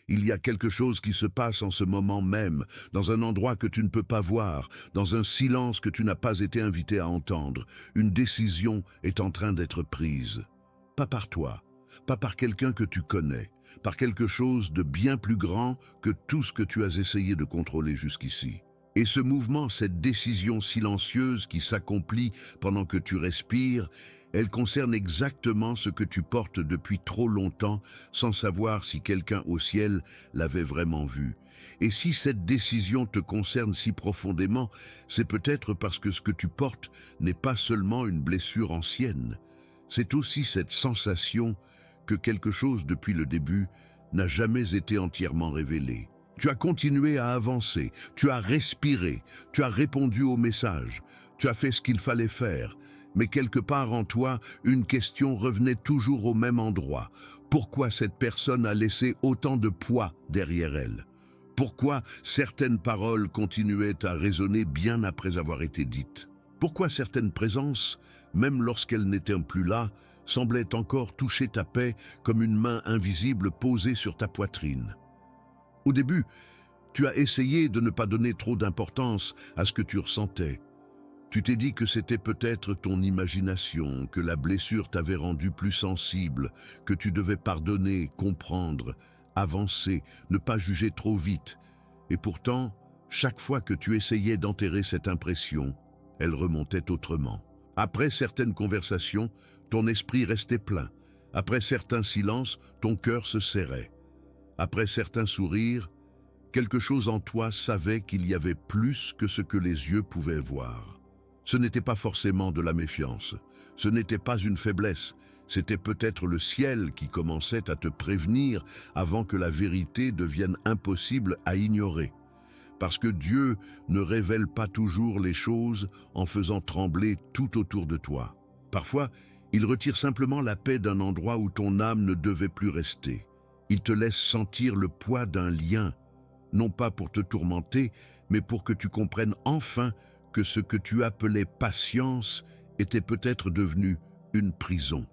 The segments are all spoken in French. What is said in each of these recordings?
Il y a quelque chose qui se passe en ce moment même, dans un endroit que tu ne peux pas voir, dans un silence que tu n'as pas été invité à entendre. Une décision est en train d'être prise. Pas par toi, pas par quelqu'un que tu connais, par quelque chose de bien plus grand que tout ce que tu as essayé de contrôler jusqu'ici. Et ce mouvement, cette décision silencieuse qui s'accomplit pendant que tu respires, elle concerne exactement ce que tu portes depuis trop longtemps sans savoir si quelqu'un au ciel l'avait vraiment vu. Et si cette décision te concerne si profondément, c'est peut-être parce que ce que tu portes n'est pas seulement une blessure ancienne. C'est aussi cette sensation que quelque chose depuis le début n'a jamais été entièrement révélé. Tu as continué à avancer, tu as respiré, tu as répondu au message, tu as fait ce qu'il fallait faire, mais quelque part en toi, une question revenait toujours au même endroit. Pourquoi cette personne a laissé autant de poids derrière elle? Pourquoi certaines paroles continuaient à résonner bien après avoir été dites? Pourquoi certaines présences, même lorsqu'elles n'étaient plus là, semblaient encore toucher ta paix comme une main invisible posée sur ta poitrine? Au début, tu as essayé de ne pas donner trop d'importance à ce que tu ressentais. Tu t'es dit que c'était peut-être ton imagination, que la blessure t'avait rendu plus sensible, que tu devais pardonner, comprendre, avancer, ne pas juger trop vite. Et pourtant, chaque fois que tu essayais d'enterrer cette impression, elle remontait autrement. Après certaines conversations, ton esprit restait plein. Après certains silences, ton cœur se serrait. Après certains sourires, quelque chose en toi savait qu'il y avait plus que ce que les yeux pouvaient voir. Ce n'était pas forcément de la méfiance, ce n'était pas une faiblesse, c'était peut-être le ciel qui commençait à te prévenir avant que la vérité devienne impossible à ignorer. Parce que Dieu ne révèle pas toujours les choses en faisant trembler tout autour de toi. Parfois, il retire simplement la paix d'un endroit où ton âme ne devait plus rester. Il te laisse sentir le poids d'un lien, non pas pour te tourmenter, mais pour que tu comprennes enfin que ce que tu appelais patience était peut-être devenu une prison.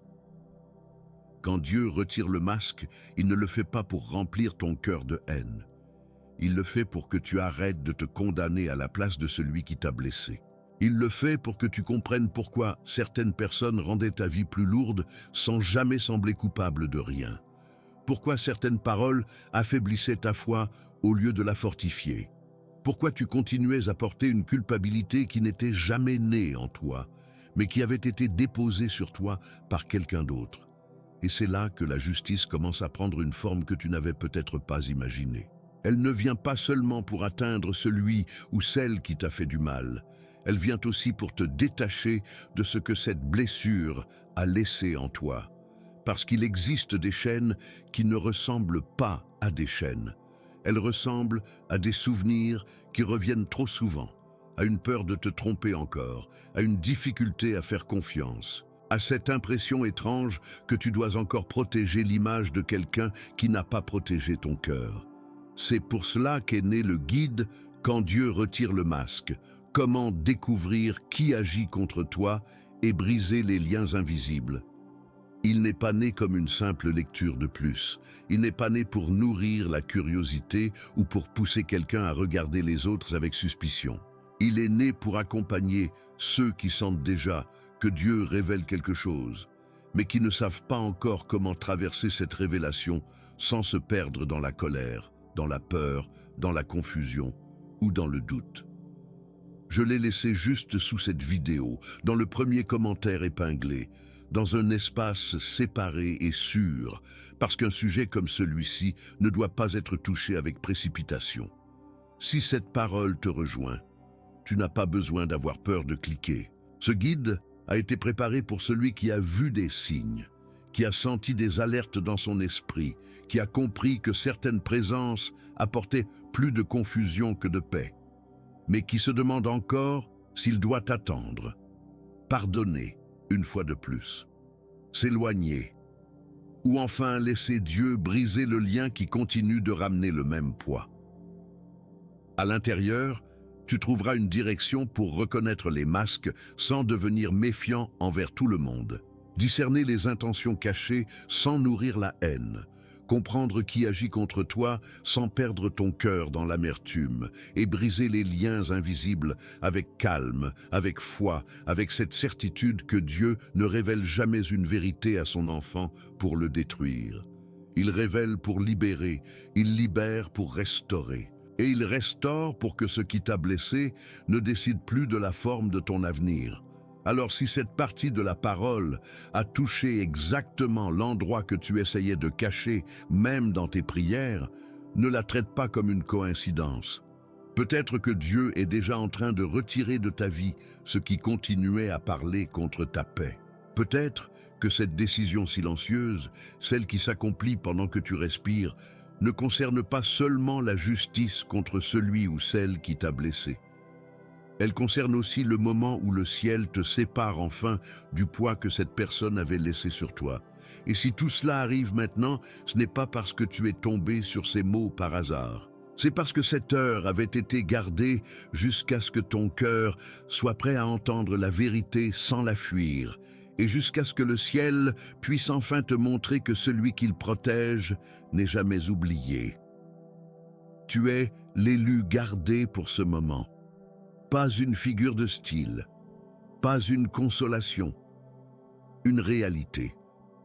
Quand Dieu retire le masque, il ne le fait pas pour remplir ton cœur de haine. Il le fait pour que tu arrêtes de te condamner à la place de celui qui t'a blessé. Il le fait pour que tu comprennes pourquoi certaines personnes rendaient ta vie plus lourde sans jamais sembler coupables de rien. Pourquoi certaines paroles affaiblissaient ta foi au lieu de la fortifier? Pourquoi tu continuais à porter une culpabilité qui n'était jamais née en toi, mais qui avait été déposée sur toi par quelqu'un d'autre? Et c'est là que la justice commence à prendre une forme que tu n'avais peut-être pas imaginée. Elle ne vient pas seulement pour atteindre celui ou celle qui t'a fait du mal. Elle vient aussi pour te détacher de ce que cette blessure a laissé en toi. Parce qu'il existe des chaînes qui ne ressemblent pas à des chaînes. Elles ressemblent à des souvenirs qui reviennent trop souvent, à une peur de te tromper encore, à une difficulté à faire confiance, à cette impression étrange que tu dois encore protéger l'image de quelqu'un qui n'a pas protégé ton cœur. C'est pour cela qu'est né le guide « Quand Dieu retire le masque », comment découvrir qui agit contre toi et briser les liens invisibles. Il n'est pas né comme une simple lecture de plus. Il n'est pas né pour nourrir la curiosité ou pour pousser quelqu'un à regarder les autres avec suspicion. Il est né pour accompagner ceux qui sentent déjà que Dieu révèle quelque chose, mais qui ne savent pas encore comment traverser cette révélation sans se perdre dans la colère, dans la peur, dans la confusion ou dans le doute. Je l'ai laissé juste sous cette vidéo, dans le premier commentaire épinglé, dans un espace séparé et sûr, parce qu'un sujet comme celui-ci ne doit pas être touché avec précipitation. Si cette parole te rejoint, tu n'as pas besoin d'avoir peur de cliquer. Ce guide a été préparé pour celui qui a vu des signes, qui a senti des alertes dans son esprit, qui a compris que certaines présences apportaient plus de confusion que de paix, mais qui se demande encore s'il doit attendre, pardonner une fois de plus, s'éloigner, ou enfin laisser Dieu briser le lien qui continue de ramener le même poids. À l'intérieur, tu trouveras une direction pour reconnaître les masques sans devenir méfiant envers tout le monde. Discerner les intentions cachées sans nourrir la haine. comprendre qui agit contre toi sans perdre ton cœur dans l'amertume et briser les liens invisibles avec calme, avec foi, avec cette certitude que Dieu ne révèle jamais une vérité à son enfant pour le détruire. Il révèle pour libérer, il libère pour restaurer. Et il restaure pour que ce qui t'a blessé ne décide plus de la forme de ton avenir. Alors si cette partie de la parole a touché exactement l'endroit que tu essayais de cacher, même dans tes prières, ne la traite pas comme une coïncidence. Peut-être que Dieu est déjà en train de retirer de ta vie ce qui continuait à parler contre ta paix. Peut-être que cette décision silencieuse, celle qui s'accomplit pendant que tu respires, ne concerne pas seulement la justice contre celui ou celle qui t'a blessé. Elle concerne aussi le moment où le ciel te sépare enfin du poids que cette personne avait laissé sur toi. Et si tout cela arrive maintenant, ce n'est pas parce que tu es tombé sur ces mots par hasard. C'est parce que cette heure avait été gardée jusqu'à ce que ton cœur soit prêt à entendre la vérité sans la fuir, et jusqu'à ce que le ciel puisse enfin te montrer que celui qu'il protège n'est jamais oublié. Tu es l'élu gardé pour ce moment. Pas une figure de style, pas une consolation, une réalité.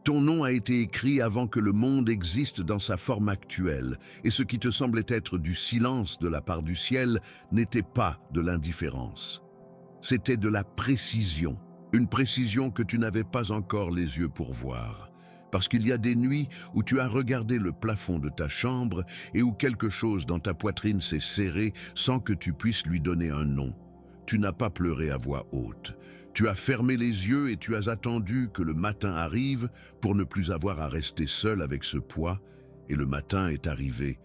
Ton nom a été écrit avant que le monde existe dans sa forme actuelle, et ce qui te semblait être du silence de la part du ciel n'était pas de l'indifférence. C'était de la précision, une précision que tu n'avais pas encore les yeux pour voir. Parce qu'il y a des nuits où tu as regardé le plafond de ta chambre et où quelque chose dans ta poitrine s'est serré sans que tu puisses lui donner un nom. Tu n'as pas pleuré à voix haute. Tu as fermé les yeux et tu as attendu que le matin arrive pour ne plus avoir à rester seul avec ce poids. Et le matin est arrivé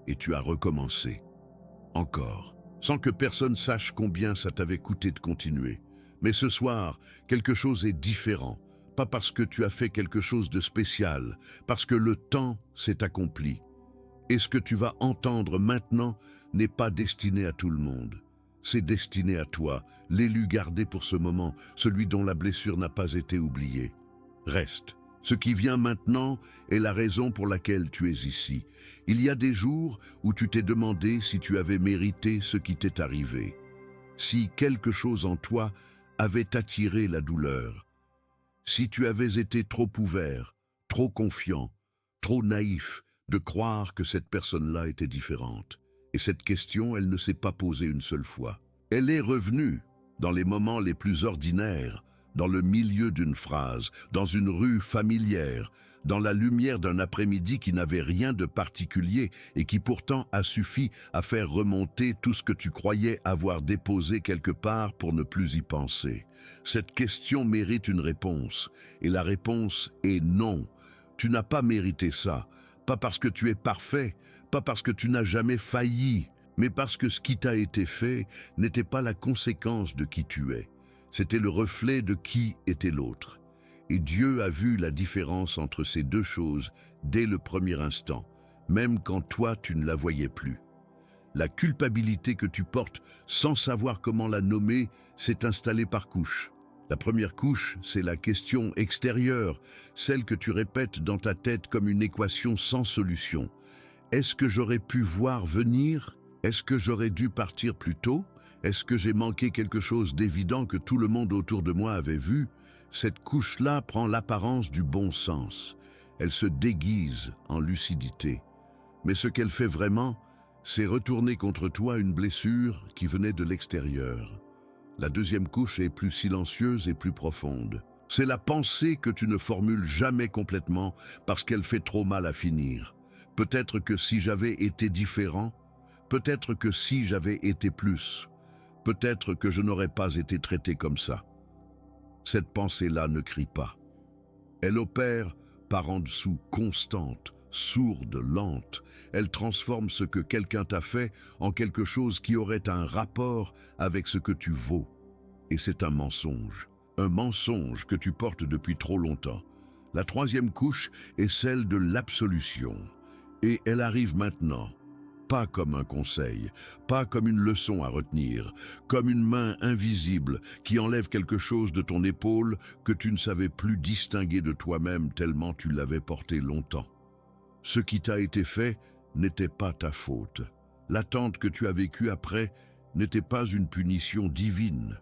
et tu as recommencé. Encore, sans que personne sache combien ça t'avait coûté de continuer. Mais ce soir, quelque chose est différent. Pas parce que tu as fait quelque chose de spécial, parce que le temps s'est accompli. Et ce que tu vas entendre maintenant n'est pas destiné à tout le monde. C'est destiné à toi, l'élu gardé pour ce moment, celui dont la blessure n'a pas été oubliée. Reste. Ce qui vient maintenant est la raison pour laquelle tu es ici. Il y a des jours où tu t'es demandé si tu avais mérité ce qui t'est arrivé. Si quelque chose en toi avait attiré la douleur. Si tu avais été trop ouvert, trop confiant, trop naïf de croire que cette personne-là était différente. Et cette question, elle ne s'est pas posée une seule fois. Elle est revenue dans les moments les plus ordinaires, dans le milieu d'une phrase, dans une rue familière, dans la lumière d'un après-midi qui n'avait rien de particulier et qui pourtant a suffi à faire remonter tout ce que tu croyais avoir déposé quelque part pour ne plus y penser. Cette question mérite une réponse, et la réponse est non. Tu n'as pas mérité ça, pas parce que tu es parfait, pas parce que tu n'as jamais failli, mais parce que ce qui t'a été fait n'était pas la conséquence de qui tu es. C'était le reflet de qui était l'autre. Et Dieu a vu la différence entre ces deux choses dès le premier instant, même quand toi tu ne la voyais plus. La culpabilité que tu portes sans savoir comment la nommer s'est installée par couches. La première couche, c'est la question extérieure, celle que tu répètes dans ta tête comme une équation sans solution. Est-ce que j'aurais pu voir venir? Est-ce que j'aurais dû partir plus tôt? Est-ce que j'ai manqué quelque chose d'évident que tout le monde autour de moi avait vu? Cette couche-là prend l'apparence du bon sens. Elle se déguise en lucidité. Mais ce qu'elle fait vraiment, c'est retourner contre toi une blessure qui venait de l'extérieur. La deuxième couche est plus silencieuse et plus profonde. C'est la pensée que tu ne formules jamais complètement parce qu'elle fait trop mal à finir. Peut-être que si j'avais été différent, peut-être que si j'avais été plus, peut-être que je n'aurais pas été traité comme ça. Cette pensée-là ne crie pas. Elle opère par en dessous, constante, sourde, lente. Elle transforme ce que quelqu'un t'a fait en quelque chose qui aurait un rapport avec ce que tu vaux. Et c'est un mensonge que tu portes depuis trop longtemps. La troisième couche est celle de l'absolution. Et elle arrive maintenant. Pas comme un conseil, pas comme une leçon à retenir, comme une main invisible qui enlève quelque chose de ton épaule que tu ne savais plus distinguer de toi-même tellement tu l'avais porté longtemps. Ce qui t'a été fait n'était pas ta faute. L'attente que tu as vécue après n'était pas une punition divine.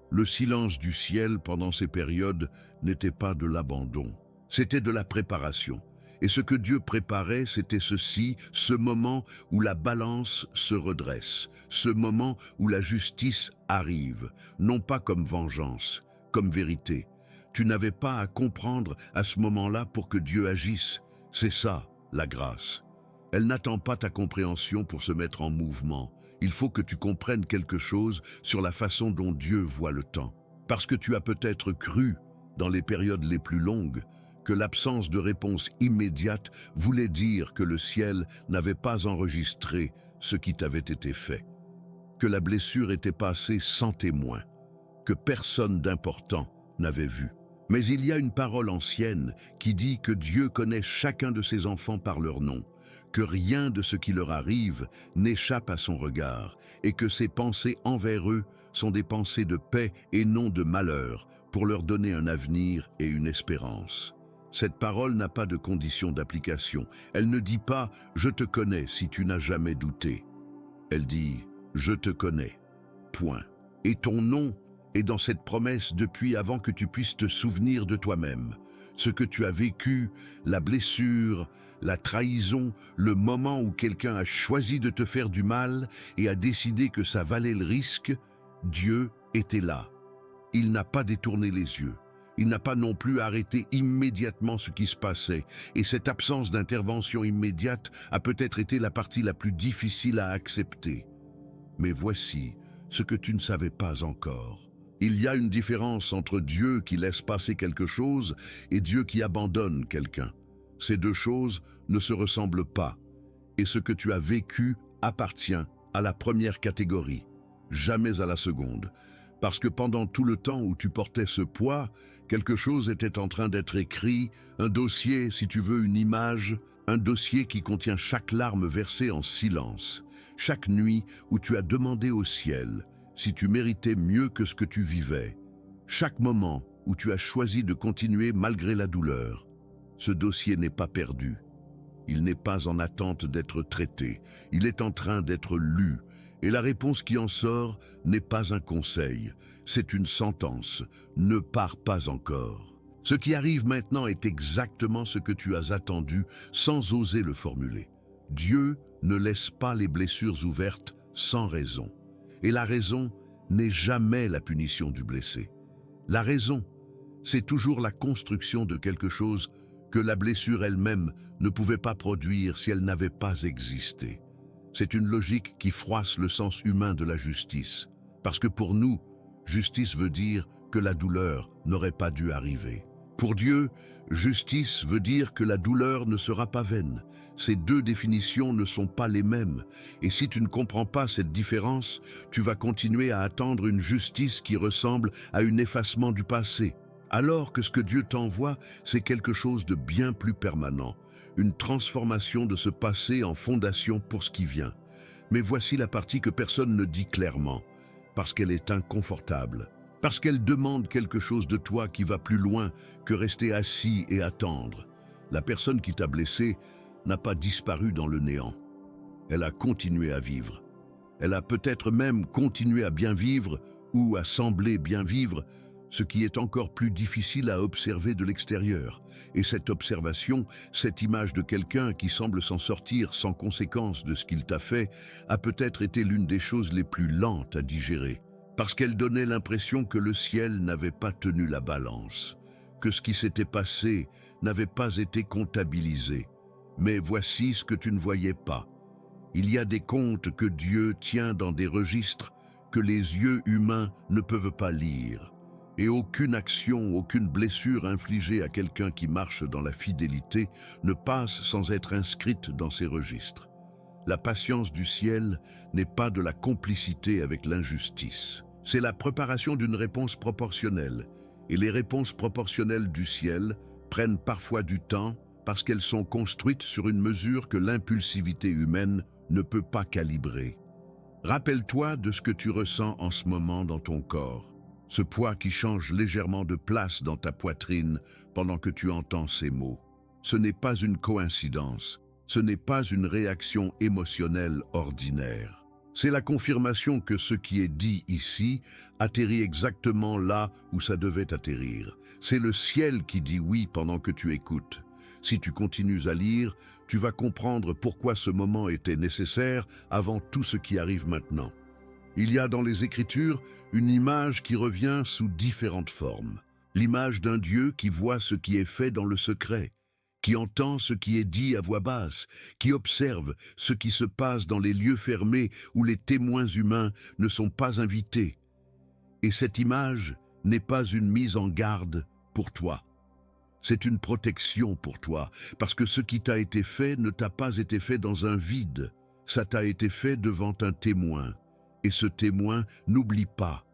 Le silence du ciel pendant ces périodes n'était pas de l'abandon, c'était de la préparation. Et ce que Dieu préparait, c'était ceci, ce moment où la balance se redresse, ce moment où la justice arrive, non pas comme vengeance, comme vérité. Tu n'avais pas à comprendre à ce moment-là pour que Dieu agisse. C'est ça, la grâce. Elle n'attend pas ta compréhension pour se mettre en mouvement. Il faut que tu comprennes quelque chose sur la façon dont Dieu voit le temps. Parce que tu as peut-être cru, dans les périodes les plus longues, que l'absence de réponse immédiate voulait dire que le ciel n'avait pas enregistré ce qui t'avait été fait, que la blessure était passée sans témoin, que personne d'important n'avait vu. Mais il y a une parole ancienne qui dit que Dieu connaît chacun de ses enfants par leur nom, que rien de ce qui leur arrive n'échappe à son regard, et que ses pensées envers eux sont des pensées de paix et non de malheur, pour leur donner un avenir et une espérance. Cette parole n'a pas de condition d'application. Elle ne dit pas « je te connais » si tu n'as jamais douté. Elle dit « je te connais ». Point. Et ton nom est dans cette promesse depuis avant que tu puisses te souvenir de toi-même. Ce que tu as vécu, la blessure, la trahison, le moment où quelqu'un a choisi de te faire du mal et a décidé que ça valait le risque, Dieu était là. Il n'a pas détourné les yeux. Il n'a pas non plus arrêté immédiatement ce qui se passait, et cette absence d'intervention immédiate a peut-être été la partie la plus difficile à accepter. Mais voici ce que tu ne savais pas encore. Il y a une différence entre Dieu qui laisse passer quelque chose et Dieu qui abandonne quelqu'un. Ces deux choses ne se ressemblent pas, et ce que tu as vécu appartient à la première catégorie, jamais à la seconde. Parce que pendant tout le temps où tu portais ce poids, quelque chose était en train d'être écrit, un dossier, si tu veux, une image, un dossier qui contient chaque larme versée en silence, chaque nuit où tu as demandé au ciel si tu méritais mieux que ce que tu vivais, chaque moment où tu as choisi de continuer malgré la douleur. Ce dossier n'est pas perdu. Il n'est pas en attente d'être traité. Il est en train d'être lu. Et la réponse qui en sort n'est pas un conseil, c'est une sentence. Ne pars pas encore. Ce qui arrive maintenant est exactement ce que tu as attendu sans oser le formuler. Dieu ne laisse pas les blessures ouvertes sans raison. Et la raison n'est jamais la punition du blessé. La raison, c'est toujours la construction de quelque chose que la blessure elle-même ne pouvait pas produire si elle n'avait pas existé. C'est une logique qui froisse le sens humain de la justice. Parce que pour nous, justice veut dire que la douleur n'aurait pas dû arriver. Pour Dieu, justice veut dire que la douleur ne sera pas vaine. Ces deux définitions ne sont pas les mêmes. Et si tu ne comprends pas cette différence, tu vas continuer à attendre une justice qui ressemble à un effacement du passé. Alors que ce que Dieu t'envoie, c'est quelque chose de bien plus permanent, une transformation de ce passé en fondation pour ce qui vient. Mais voici la partie que personne ne dit clairement, parce qu'elle est inconfortable, parce qu'elle demande quelque chose de toi qui va plus loin que rester assis et attendre. La personne qui t'a blessé n'a pas disparu dans le néant. Elle a continué à vivre. Elle a peut-être même continué à bien vivre ou à sembler bien vivre, ce qui est encore plus difficile à observer de l'extérieur. Et cette observation, cette image de quelqu'un qui semble s'en sortir sans conséquence de ce qu'il t'a fait, a peut-être été l'une des choses les plus lentes à digérer, parce qu'elle donnait l'impression que le ciel n'avait pas tenu la balance, que ce qui s'était passé n'avait pas été comptabilisé. Mais voici ce que tu ne voyais pas. Il y a des comptes que Dieu tient dans des registres que les yeux humains ne peuvent pas lire. Et aucune action, aucune blessure infligée à quelqu'un qui marche dans la fidélité ne passe sans être inscrite dans ces registres. La patience du ciel n'est pas de la complicité avec l'injustice. C'est la préparation d'une réponse proportionnelle. Et les réponses proportionnelles du ciel prennent parfois du temps parce qu'elles sont construites sur une mesure que l'impulsivité humaine ne peut pas calibrer. Rappelle-toi de ce que tu ressens en ce moment dans ton corps. Ce poids qui change légèrement de place dans ta poitrine pendant que tu entends ces mots. Ce n'est pas une coïncidence, Ce n'est pas une réaction émotionnelle ordinaire. C'est la confirmation que ce qui est dit ici atterrit exactement là où ça devait atterrir. C'est le ciel qui dit oui pendant que tu écoutes. Si tu continues à lire, tu vas comprendre pourquoi ce moment était nécessaire avant tout ce qui arrive maintenant. Il y a dans les Écritures une image qui revient sous différentes formes. L'image d'un Dieu qui voit ce qui est fait dans le secret, qui entend ce qui est dit à voix basse, qui observe ce qui se passe dans les lieux fermés où les témoins humains ne sont pas invités. Et cette image n'est pas une mise en garde pour toi. C'est une protection pour toi, parce que ce qui t'a été fait ne t'a pas été fait dans un vide. Ça t'a été fait devant un témoin. Et ce témoin, n'oublie pas,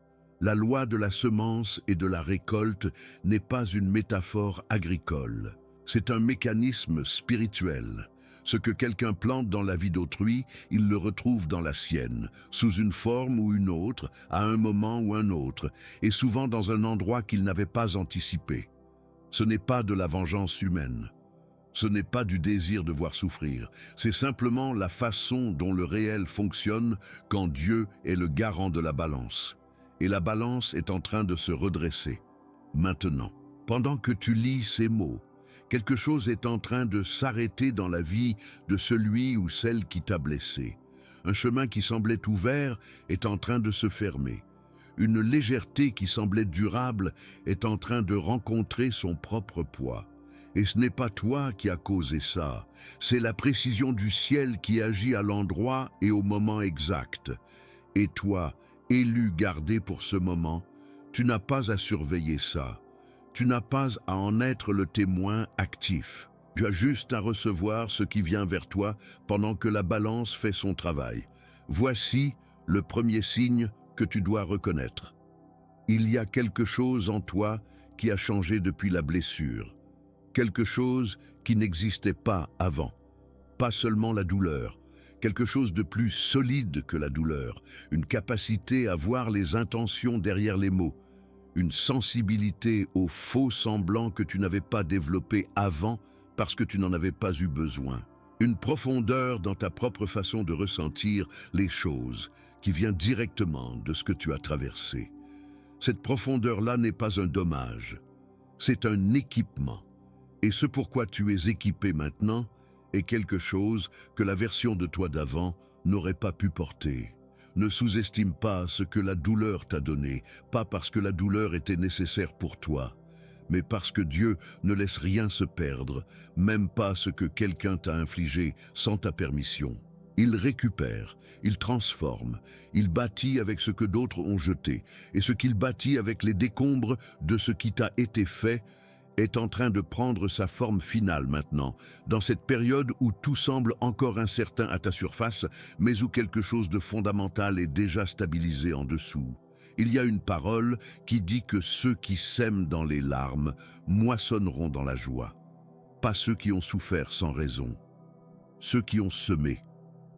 la loi de la semence et de la récolte n'est pas une métaphore agricole. C'est un mécanisme spirituel. Ce que quelqu'un plante dans la vie d'autrui, il le retrouve dans la sienne, sous une forme ou une autre, à un moment ou un autre, et souvent dans un endroit qu'il n'avait pas anticipé. Ce n'est pas de la vengeance humaine. Ce n'est pas du désir de voir souffrir. C'est simplement la façon dont le réel fonctionne quand Dieu est le garant de la balance. Et la balance est en train de se redresser. Maintenant, pendant que tu lis ces mots, quelque chose est en train de s'arrêter dans la vie de celui ou celle qui t'a blessé. Un chemin qui semblait ouvert est en train de se fermer. Une légèreté qui semblait durable est en train de rencontrer son propre poids. Et ce n'est pas toi qui as causé ça, c'est la précision du ciel qui agit à l'endroit et au moment exact. Et toi, élu gardé pour ce moment, tu n'as pas à surveiller ça. Tu n'as pas à en être le témoin actif. Tu as juste à recevoir ce qui vient vers toi pendant que la balance fait son travail. Voici le premier signe que tu dois reconnaître. Il y a quelque chose en toi qui a changé depuis la blessure. Quelque chose qui n'existait pas avant. Pas seulement la douleur, quelque chose de plus solide que la douleur, une capacité à voir les intentions derrière les mots, une sensibilité aux faux semblants que tu n'avais pas développé avant parce que tu n'en avais pas eu besoin. Une profondeur dans ta propre façon de ressentir les choses qui vient directement de ce que tu as traversé. Cette profondeur-là n'est pas un dommage, c'est un équipement. Et ce pourquoi tu es équipé maintenant est quelque chose que la version de toi d'avant n'aurait pas pu porter. Ne sous-estime pas ce que la douleur t'a donné, pas parce que la douleur était nécessaire pour toi, mais parce que Dieu ne laisse rien se perdre, même pas ce que quelqu'un t'a infligé sans ta permission. Il récupère, il transforme, il bâtit avec ce que d'autres ont jeté, et ce qu'il bâtit avec les décombres de ce qui t'a été fait est en train de prendre sa forme finale maintenant, dans cette période où tout semble encore incertain à ta surface, mais où quelque chose de fondamental est déjà stabilisé en dessous. Il y a une parole qui dit que ceux qui sèment dans les larmes moissonneront dans la joie. Pas ceux qui ont souffert sans raison, ceux qui ont semé,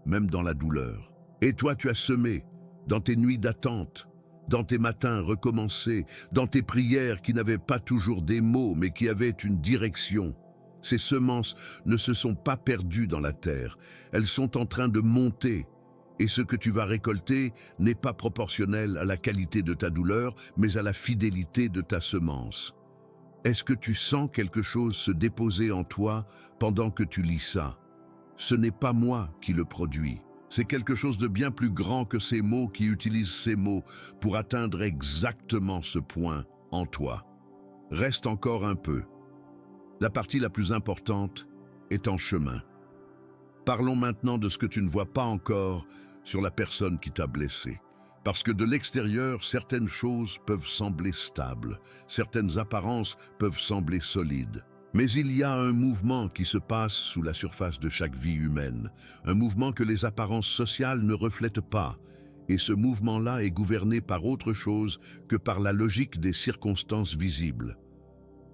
même dans la douleur. Et toi, tu as semé dans tes nuits d'attente, dans tes matins recommencés, dans tes prières qui n'avaient pas toujours des mots, mais qui avaient une direction. Ces semences ne se sont pas perdues dans la terre, elles sont en train de monter. Et ce que tu vas récolter n'est pas proportionnel à la qualité de ta douleur, mais à la fidélité de ta semence. Est-ce que tu sens quelque chose se déposer en toi pendant que tu lis ça? Ce n'est pas moi qui le produis. C'est quelque chose de bien plus grand que ces mots qui utilisent ces mots pour atteindre exactement ce point en toi. Reste encore un peu. La partie la plus importante est en chemin. Parlons maintenant de ce que tu ne vois pas encore sur la personne qui t'a blessé. Parce que de l'extérieur, certaines choses peuvent sembler stables, certaines apparences peuvent sembler solides. Mais il y a un mouvement qui se passe sous la surface de chaque vie humaine, un mouvement que les apparences sociales ne reflètent pas, et ce mouvement-là est gouverné par autre chose que par la logique des circonstances visibles.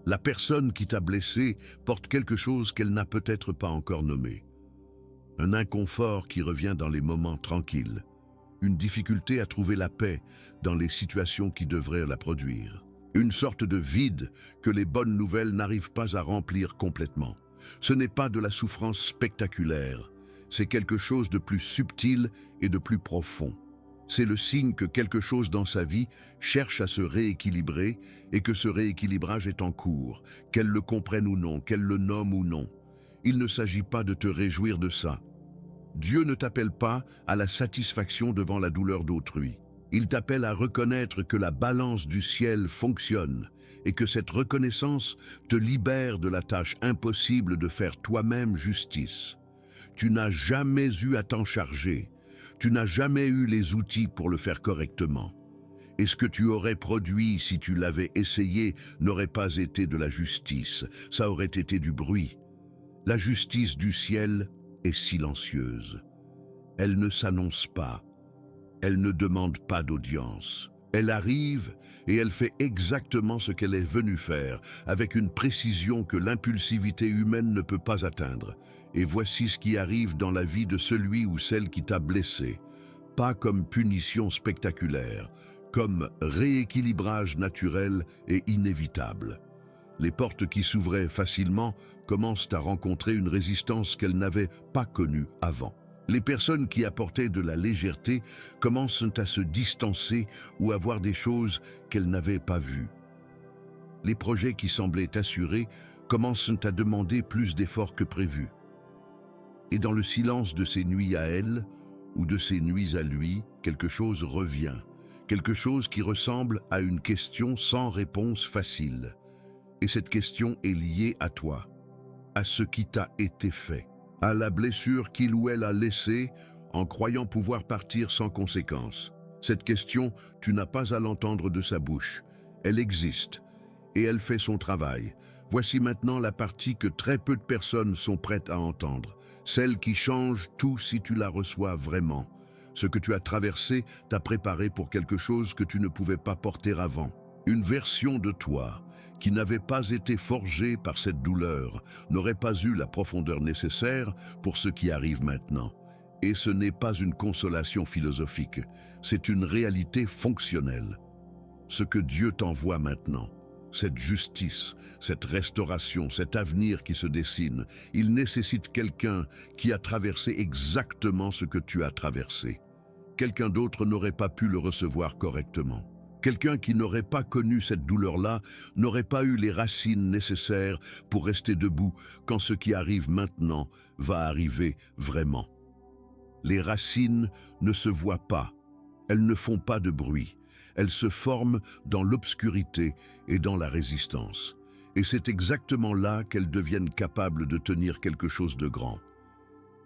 La personne qui t'a blessé porte quelque chose qu'elle n'a peut-être pas encore nommé. Un inconfort qui revient dans les moments tranquilles, une difficulté à trouver la paix dans les situations qui devraient la produire. Une sorte de vide que les bonnes nouvelles n'arrivent pas à remplir complètement. Ce n'est pas de la souffrance spectaculaire, c'est quelque chose de plus subtil et de plus profond. C'est le signe que quelque chose dans sa vie cherche à se rééquilibrer et que ce rééquilibrage est en cours, qu'elle le comprenne ou non, qu'elle le nomme ou non. Il ne s'agit pas de te réjouir de ça. Dieu ne t'appelle pas à la satisfaction devant la douleur d'autrui. Il t'appelle à reconnaître que la balance du ciel fonctionne et que cette reconnaissance te libère de la tâche impossible de faire toi-même justice. Tu n'as jamais eu à t'en charger. Tu n'as jamais eu les outils pour le faire correctement. Et ce que tu aurais produit si tu l'avais essayé n'aurait pas été de la justice, ça aurait été du bruit. La justice du ciel est silencieuse. Elle ne s'annonce pas. Elle ne demande pas d'audience. Elle arrive et elle fait exactement ce qu'elle est venue faire, avec une précision que l'impulsivité humaine ne peut pas atteindre. Et voici ce qui arrive dans la vie de celui ou celle qui t'a blessé. Pas comme punition spectaculaire, comme rééquilibrage naturel et inévitable. Les portes qui s'ouvraient facilement commencent à rencontrer une résistance qu'elles n'avaient pas connue avant. Les personnes qui apportaient de la légèreté commencent à se distancer ou à voir des choses qu'elles n'avaient pas vues. Les projets qui semblaient assurés commencent à demander plus d'efforts que prévu. Et dans le silence de ces nuits à elle, ou de ces nuits à lui, quelque chose revient. Quelque chose qui ressemble à une question sans réponse facile. Et cette question est liée à toi, à ce qui t'a été fait, à la blessure qu'il ou elle a laissée en croyant pouvoir partir sans conséquence. Cette question, tu n'as pas à l'entendre de sa bouche. Elle existe et elle fait son travail. Voici maintenant la partie que très peu de personnes sont prêtes à entendre. Celle qui change tout si tu la reçois vraiment. Ce que tu as traversé t'a préparé pour quelque chose que tu ne pouvais pas porter avant. Une version de toi qui n'avait pas été forgée par cette douleur n'aurait pas eu la profondeur nécessaire pour ce qui arrive maintenant. Et ce n'est pas une consolation philosophique, c'est une réalité fonctionnelle. Ce que Dieu t'envoie maintenant, cette justice, cette restauration, cet avenir qui se dessine, il nécessite quelqu'un qui a traversé exactement ce que tu as traversé. Quelqu'un d'autre n'aurait pas pu le recevoir correctement. Quelqu'un qui n'aurait pas connu cette douleur-là n'aurait pas eu les racines nécessaires pour rester debout quand ce qui arrive maintenant va arriver vraiment. Les racines ne se voient pas, elles ne font pas de bruit. Elles se forment dans l'obscurité et dans la résistance. Et c'est exactement là qu'elles deviennent capables de tenir quelque chose de grand.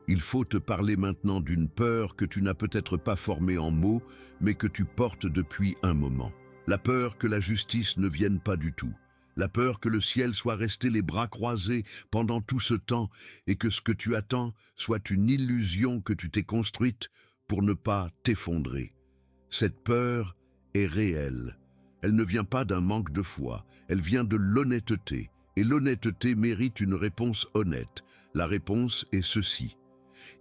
Il faut te parler maintenant d'une peur que tu n'as peut-être pas formée en mots, mais que tu portes depuis un moment. La peur que la justice ne vienne pas du tout. La peur que le ciel soit resté les bras croisés pendant tout ce temps et que ce que tu attends soit une illusion que tu t'es construite pour ne pas t'effondrer. Cette peur est réelle. Elle ne vient pas d'un manque de foi, elle vient de l'honnêteté. Et l'honnêteté mérite une réponse honnête. La réponse est ceci.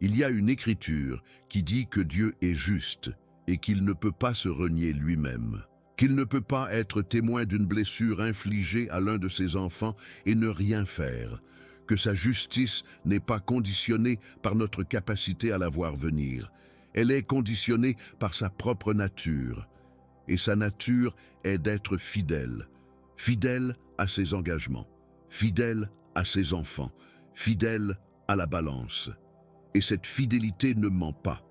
Il y a une écriture qui dit que Dieu est juste et qu'il ne peut pas se renier lui-même, qu'il ne peut pas être témoin d'une blessure infligée à l'un de ses enfants et ne rien faire, que sa justice n'est pas conditionnée par notre capacité à la voir venir. Elle est conditionnée par sa propre nature. Et sa nature est d'être fidèle, fidèle à ses engagements, fidèle à ses enfants, fidèle à la balance. Et cette fidélité ne ment pas.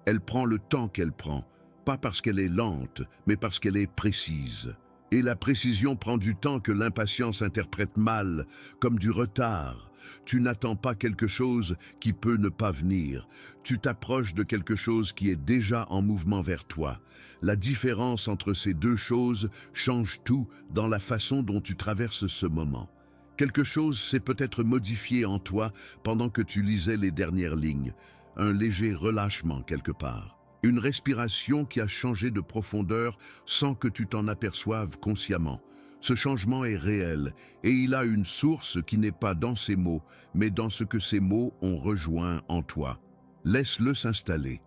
Elle prend le temps qu'elle prend, pas parce qu'elle est lente, mais parce qu'elle est précise. Et la précision prend du temps que l'impatience interprète mal, comme du retard. Tu n'attends pas quelque chose qui peut ne pas venir. Tu t'approches de quelque chose qui est déjà en mouvement vers toi. La différence entre ces deux choses change tout dans la façon dont tu traverses ce moment. Quelque chose s'est peut-être modifié en toi pendant que tu lisais les dernières lignes. Un léger relâchement quelque part. Une respiration qui a changé de profondeur sans que tu t'en aperçoives consciemment. Ce changement est réel et il a une source qui n'est pas dans ces mots, mais dans ce que ces mots ont rejoint en toi. Laisse-le s'installer.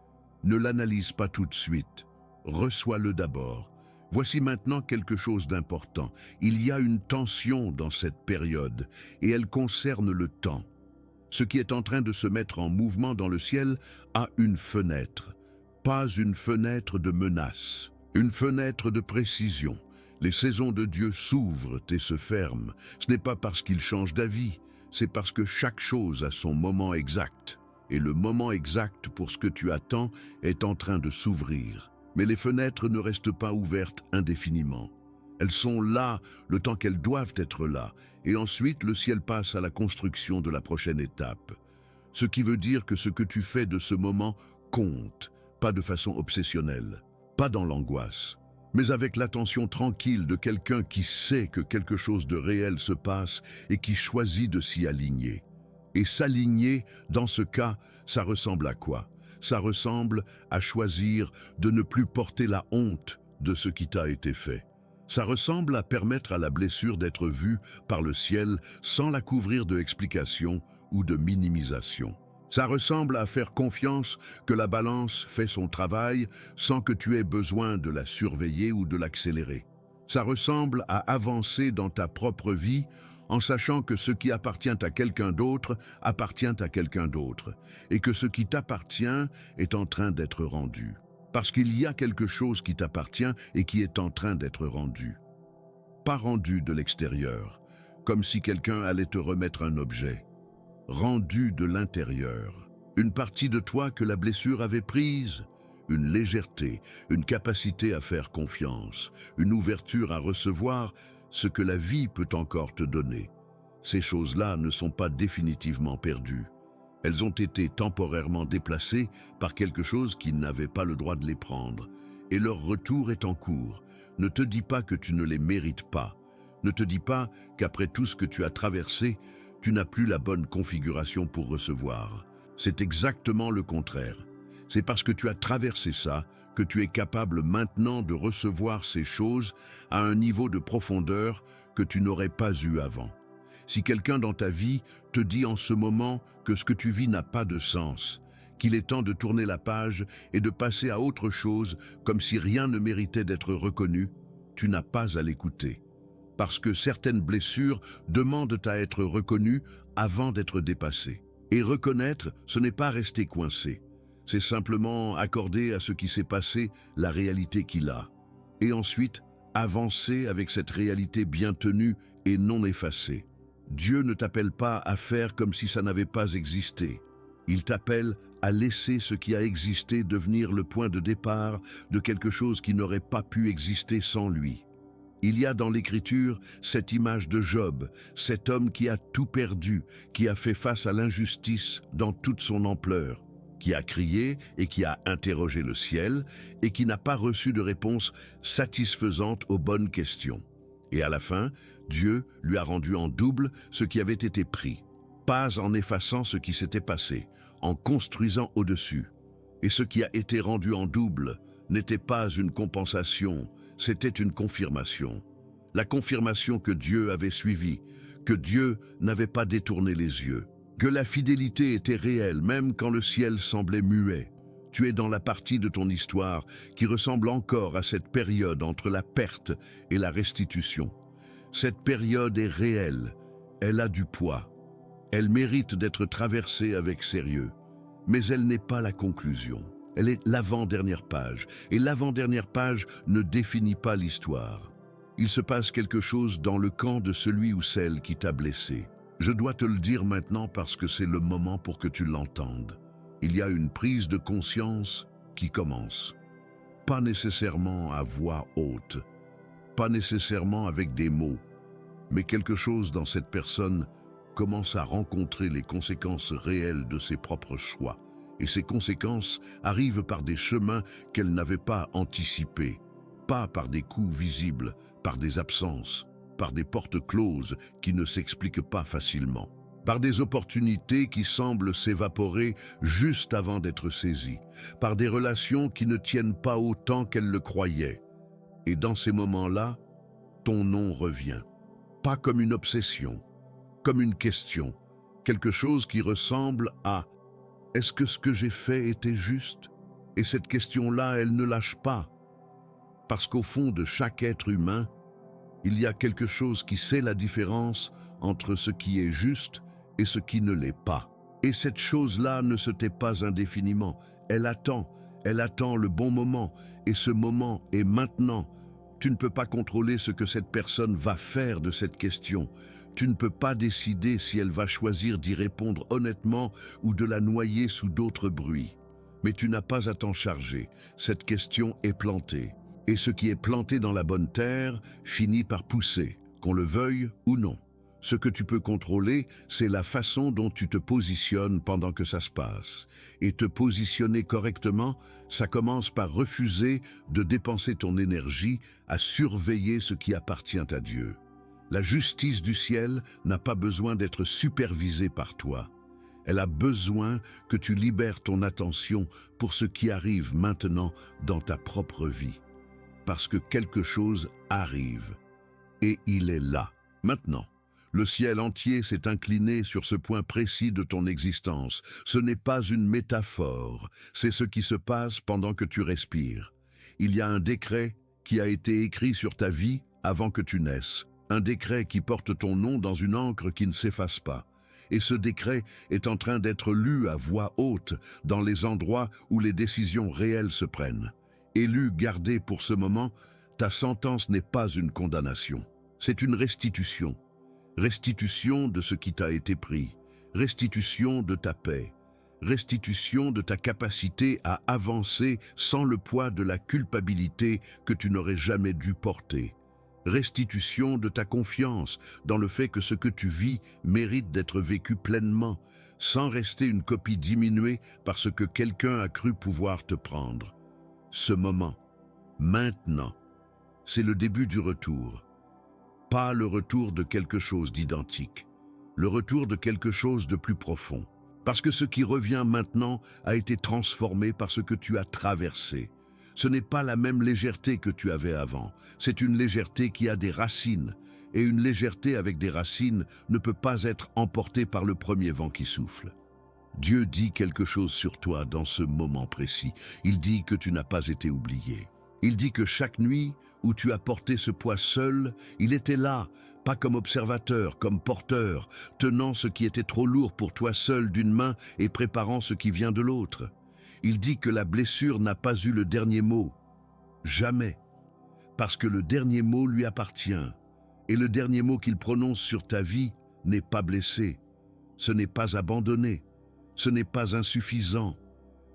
Ne l'analyse pas tout de suite. Reçois-le d'abord. Voici maintenant quelque chose d'important. Il y a une tension dans cette période, et elle concerne le temps. Ce qui est en train de se mettre en mouvement dans le ciel a une fenêtre. Pas une fenêtre de menace, une fenêtre de précision. Les saisons de Dieu s'ouvrent et se ferment. Ce n'est pas parce qu'il change d'avis, c'est parce que chaque chose a son moment exact. Et le moment exact pour ce que tu attends est en train de s'ouvrir. Mais les fenêtres ne restent pas ouvertes indéfiniment. Elles sont là le temps qu'elles doivent être là, et ensuite le ciel passe à la construction de la prochaine étape. Ce qui veut dire que ce que tu fais de ce moment compte, pas de façon obsessionnelle, pas dans l'angoisse, mais avec l'attention tranquille de quelqu'un qui sait que quelque chose de réel se passe et qui choisit de s'y aligner. Et s'aligner, dans ce cas, ça ressemble à quoi? Ça ressemble à choisir de ne plus porter la honte de ce qui t'a été fait. Ça ressemble à permettre à la blessure d'être vue par le ciel sans la couvrir de explications ou de minimisation. Ça ressemble à faire confiance que la balance fait son travail sans que tu aies besoin de la surveiller ou de l'accélérer. Ça ressemble à avancer dans ta propre vie en sachant que ce qui appartient à quelqu'un d'autre appartient à quelqu'un d'autre et que ce qui t'appartient est en train d'être rendu. Parce qu'il y a quelque chose qui t'appartient et qui est en train d'être rendu. Pas rendu de l'extérieur, comme si quelqu'un allait te remettre un objet. Rendu de l'intérieur. Une partie de toi que la blessure avait prise. Une légèreté, une capacité à faire confiance, une ouverture à recevoir ce que la vie peut encore te donner. Ces choses-là ne sont pas définitivement perdues. Elles ont été temporairement déplacées par quelque chose qui n'avait pas le droit de les prendre. Et leur retour est en cours. Ne te dis pas que tu ne les mérites pas. Ne te dis pas qu'après tout ce que tu as traversé, tu n'as plus la bonne configuration pour recevoir. C'est exactement le contraire. C'est parce que tu as traversé ça que tu es capable maintenant de recevoir ces choses à un niveau de profondeur que tu n'aurais pas eu avant. Si quelqu'un dans ta vie te dit en ce moment que ce que tu vis n'a pas de sens, qu'il est temps de tourner la page et de passer à autre chose comme si rien ne méritait d'être reconnu, tu n'as pas à l'écouter. Parce que certaines blessures demandent à être reconnues avant d'être dépassées. Et reconnaître, ce n'est pas rester coincé. C'est simplement accorder à ce qui s'est passé la réalité qu'il a. Et ensuite, avancer avec cette réalité bien tenue et non effacée. Dieu ne t'appelle pas à faire comme si ça n'avait pas existé. Il t'appelle à laisser ce qui a existé devenir le point de départ de quelque chose qui n'aurait pas pu exister sans lui. Il y a dans l'Écriture cette image de Job, cet homme qui a tout perdu, qui a fait face à l'injustice dans toute son ampleur, qui a crié et qui a interrogé le ciel et qui n'a pas reçu de réponse satisfaisante aux bonnes questions. Et à la fin, Dieu lui a rendu en double ce qui avait été pris, pas en effaçant ce qui s'était passé, en construisant au-dessus. Et ce qui a été rendu en double n'était pas une compensation, c'était une confirmation. La confirmation que Dieu avait suivi, que Dieu n'avait pas détourné les yeux, que la fidélité était réelle même quand le ciel semblait muet. Tu es dans la partie de ton histoire qui ressemble encore à cette période entre la perte et la restitution. Cette période est réelle, elle a du poids. Elle mérite d'être traversée avec sérieux, mais elle n'est pas la conclusion. Elle est l'avant-dernière page, et l'avant-dernière page ne définit pas l'histoire. Il se passe quelque chose dans le camp de celui ou celle qui t'a blessé. Je dois te le dire maintenant parce que c'est le moment pour que tu l'entendes. Il y a une prise de conscience qui commence. Pas nécessairement à voix haute, pas nécessairement avec des mots, mais quelque chose dans cette personne commence à rencontrer les conséquences réelles de ses propres choix. Et ces conséquences arrivent par des chemins qu'elle n'avait pas anticipés, pas par des coups visibles, par des absences, par des portes closes qui ne s'expliquent pas facilement, par des opportunités qui semblent s'évaporer juste avant d'être saisies, par des relations qui ne tiennent pas autant qu'elle le croyait. Et dans ces moments-là, ton nom revient, pas comme une obsession, comme une question, quelque chose qui ressemble à « Est-ce que ce que j'ai fait était juste ?» Et cette question-là, elle ne lâche pas. Parce qu'au fond de chaque être humain, il y a quelque chose qui sait la différence entre ce qui est juste et ce qui ne l'est pas. Et cette chose-là ne se tait pas indéfiniment. Elle attend le bon moment, et ce moment est maintenant. Tu ne peux pas contrôler ce que cette personne va faire de cette question. Tu ne peux pas décider si elle va choisir d'y répondre honnêtement ou de la noyer sous d'autres bruits. Mais tu n'as pas à t'en charger. Cette question est plantée. Et ce qui est planté dans la bonne terre finit par pousser, qu'on le veuille ou non. Ce que tu peux contrôler, c'est la façon dont tu te positionnes pendant que ça se passe. Et te positionner correctement, ça commence par refuser de dépenser ton énergie à surveiller ce qui appartient à Dieu. La justice du ciel n'a pas besoin d'être supervisée par toi. Elle a besoin que tu libères ton attention pour ce qui arrive maintenant dans ta propre vie. Parce que quelque chose arrive. Et il est là, maintenant. Le ciel entier s'est incliné sur ce point précis de ton existence. Ce n'est pas une métaphore, c'est ce qui se passe pendant que tu respires. Il y a un décret qui a été écrit sur ta vie avant que tu naisses. Un décret qui porte ton nom dans une encre qui ne s'efface pas. Et ce décret est en train d'être lu à voix haute dans les endroits où les décisions réelles se prennent. Élu, gardé pour ce moment, ta sentence n'est pas une condamnation. C'est une restitution. Restitution de ce qui t'a été pris, restitution de ta paix, restitution de ta capacité à avancer sans le poids de la culpabilité que tu n'aurais jamais dû porter, restitution de ta confiance dans le fait que ce que tu vis mérite d'être vécu pleinement, sans rester une copie diminuée parce que quelqu'un a cru pouvoir te prendre. Ce moment, maintenant, c'est le début du retour. Pas le retour de quelque chose d'identique, le retour de quelque chose de plus profond. Parce que ce qui revient maintenant a été transformé par ce que tu as traversé. Ce n'est pas la même légèreté que tu avais avant, c'est une légèreté qui a des racines. Et une légèreté avec des racines ne peut pas être emportée par le premier vent qui souffle. Dieu dit quelque chose sur toi dans ce moment précis. Il dit que tu n'as pas été oublié. Il dit que chaque nuit où tu as porté ce poids seul, il était là, pas comme observateur, comme porteur, tenant ce qui était trop lourd pour toi seul d'une main et préparant ce qui vient de l'autre. Il dit que la blessure n'a pas eu le dernier mot. Jamais. Parce que le dernier mot lui appartient. Et le dernier mot qu'il prononce sur ta vie n'est pas blessé. Ce n'est pas abandonné. Ce n'est pas insuffisant.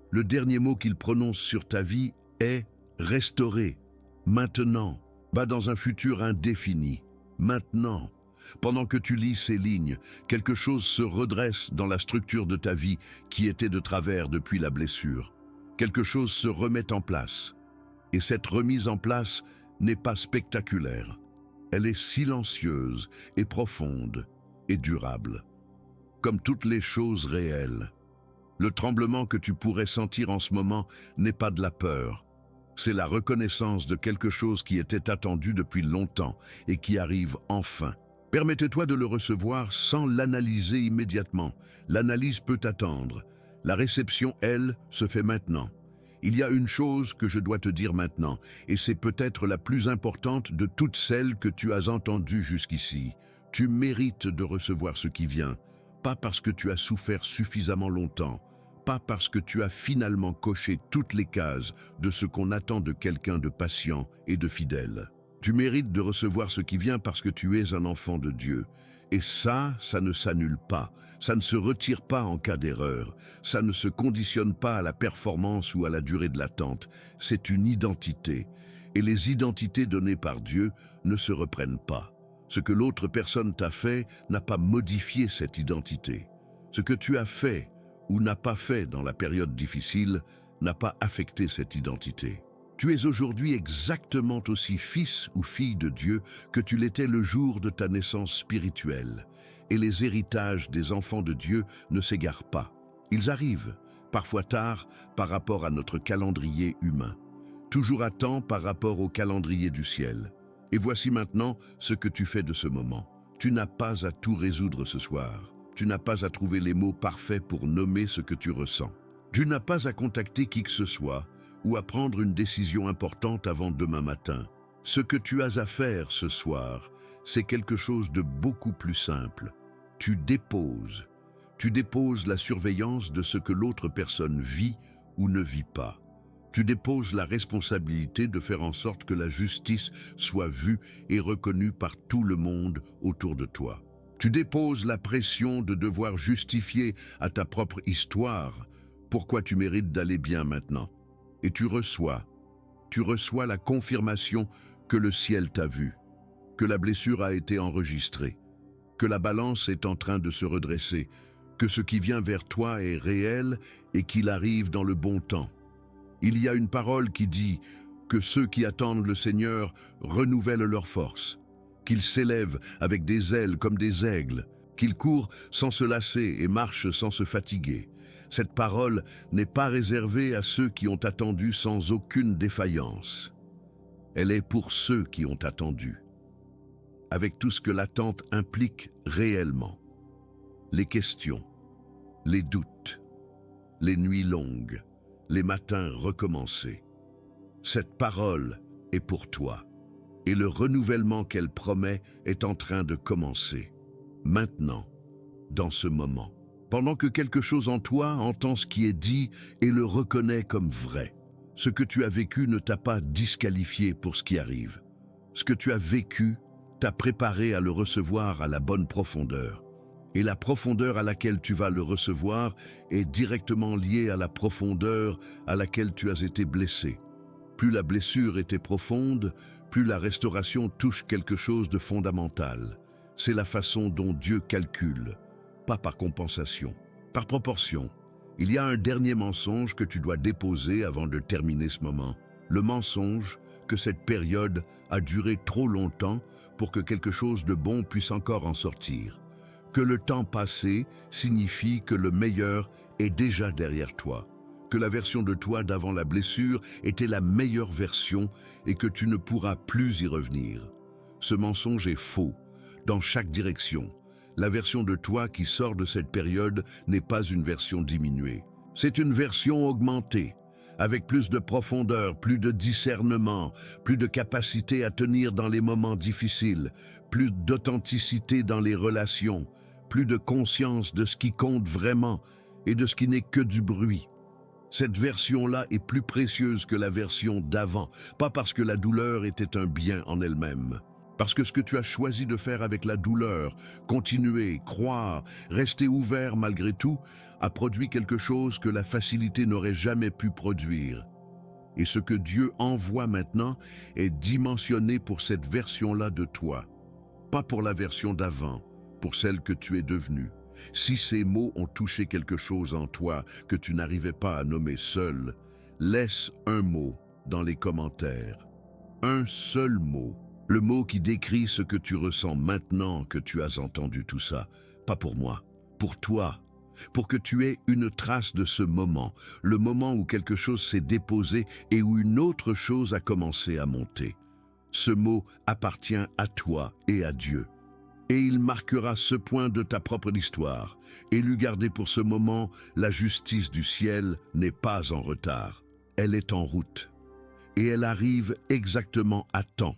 Le dernier mot qu'il prononce sur ta vie est restauré. Maintenant, dans un futur indéfini. Maintenant, pendant que tu lis ces lignes, quelque chose se redresse dans la structure de ta vie qui était de travers depuis la blessure. Quelque chose se remet en place. Et cette remise en place n'est pas spectaculaire. Elle est silencieuse et profonde et durable. Comme toutes les choses réelles. Le tremblement que tu pourrais sentir en ce moment n'est pas de la peur. C'est la reconnaissance de quelque chose qui était attendu depuis longtemps et qui arrive enfin. Permettez-toi de le recevoir sans l'analyser immédiatement. L'analyse peut attendre. La réception, elle, se fait maintenant. Il y a une chose que je dois te dire maintenant, et c'est peut-être la plus importante de toutes celles que tu as entendues jusqu'ici. Tu mérites de recevoir ce qui vient, pas parce que tu as souffert suffisamment longtemps, pas parce que tu as finalement coché toutes les cases de ce qu'on attend de quelqu'un de patient et de fidèle. Tu mérites de recevoir ce qui vient parce que tu es un enfant de Dieu. Et ça ne s'annule pas, ça ne se retire pas en cas d'erreur, ça ne se conditionne pas à la performance ou à la durée de l'attente. C'est une identité. Et les identités données par Dieu ne se reprennent pas. Ce que l'autre personne t'a fait n'a pas modifié cette identité. Ce que tu as fait ou n'a pas fait dans la période difficile n'a pas affecté cette identité. Tu es aujourd'hui exactement aussi fils ou fille de Dieu que tu l'étais le jour de ta naissance spirituelle. Et les héritages des enfants de Dieu ne s'égarent pas. Ils arrivent, parfois tard par rapport à notre calendrier humain, toujours à temps par rapport au calendrier du ciel. Et voici maintenant ce que tu fais de ce moment. Tu n'as pas à tout résoudre ce soir. Tu n'as pas à trouver les mots parfaits pour nommer ce que tu ressens. Tu n'as pas à contacter qui que ce soit ou à prendre une décision importante avant demain matin. Ce que tu as à faire ce soir, c'est quelque chose de beaucoup plus simple. Tu déposes. Tu déposes la surveillance de ce que l'autre personne vit ou ne vit pas. Tu déposes la responsabilité de faire en sorte que la justice soit vue et reconnue par tout le monde autour de toi. Tu déposes la pression de devoir justifier à ta propre histoire pourquoi tu mérites d'aller bien maintenant. Et tu reçois la confirmation que le ciel t'a vu, que la blessure a été enregistrée, que la balance est en train de se redresser, que ce qui vient vers toi est réel et qu'il arrive dans le bon temps. Il y a une parole qui dit que ceux qui attendent le Seigneur renouvellent leurs forces, qu'ils s'élèvent avec des ailes comme des aigles, qu'ils courent sans se lasser et marchent sans se fatiguer. Cette parole n'est pas réservée à ceux qui ont attendu sans aucune défaillance. Elle est pour ceux qui ont attendu, avec tout ce que l'attente implique réellement. Les questions, les doutes, les nuits longues, les matins recommencés. Cette parole est pour toi, et le renouvellement qu'elle promet est en train de commencer. Maintenant, dans ce moment, pendant que quelque chose en toi entend ce qui est dit et le reconnaît comme vrai. Ce que tu as vécu ne t'a pas disqualifié pour ce qui arrive. Ce que tu as vécu t'a préparé à le recevoir à la bonne profondeur. Et la profondeur à laquelle tu vas le recevoir est directement liée à la profondeur à laquelle tu as été blessé. Plus la blessure était profonde, plus la restauration touche quelque chose de fondamental. C'est la façon dont Dieu calcule, pas par compensation, par proportion. Il y a un dernier mensonge que tu dois déposer avant de terminer ce moment. Le mensonge que cette période a duré trop longtemps pour que quelque chose de bon puisse encore en sortir. Que le temps passé signifie que le meilleur est déjà derrière toi. Que la version de toi d'avant la blessure était la meilleure version et que tu ne pourras plus y revenir. Ce mensonge est faux, dans chaque direction. La version de toi qui sort de cette période n'est pas une version diminuée. C'est une version augmentée, avec plus de profondeur, plus de discernement, plus de capacité à tenir dans les moments difficiles, plus d'authenticité dans les relations, plus de conscience de ce qui compte vraiment et de ce qui n'est que du bruit. Cette version-là est plus précieuse que la version d'avant, pas parce que la douleur était un bien en elle-même. Parce que ce que tu as choisi de faire avec la douleur, continuer, croire, rester ouvert malgré tout, a produit quelque chose que la facilité n'aurait jamais pu produire. Et ce que Dieu envoie maintenant est dimensionné pour cette version-là de toi, pas pour la version d'avant, pour celle que tu es devenue. Si ces mots ont touché quelque chose en toi que tu n'arrivais pas à nommer seul, laisse un mot dans les commentaires. Un seul mot. Le mot qui décrit ce que tu ressens maintenant que tu as entendu tout ça. Pas pour moi, pour toi. Pour que tu aies une trace de ce moment, le moment où quelque chose s'est déposé et où une autre chose a commencé à monter. Ce mot appartient à toi et à Dieu. Et il marquera ce point de ta propre histoire. Élu gardé pour ce moment, la justice du ciel n'est pas en retard. Elle est en route. Et elle arrive exactement à temps.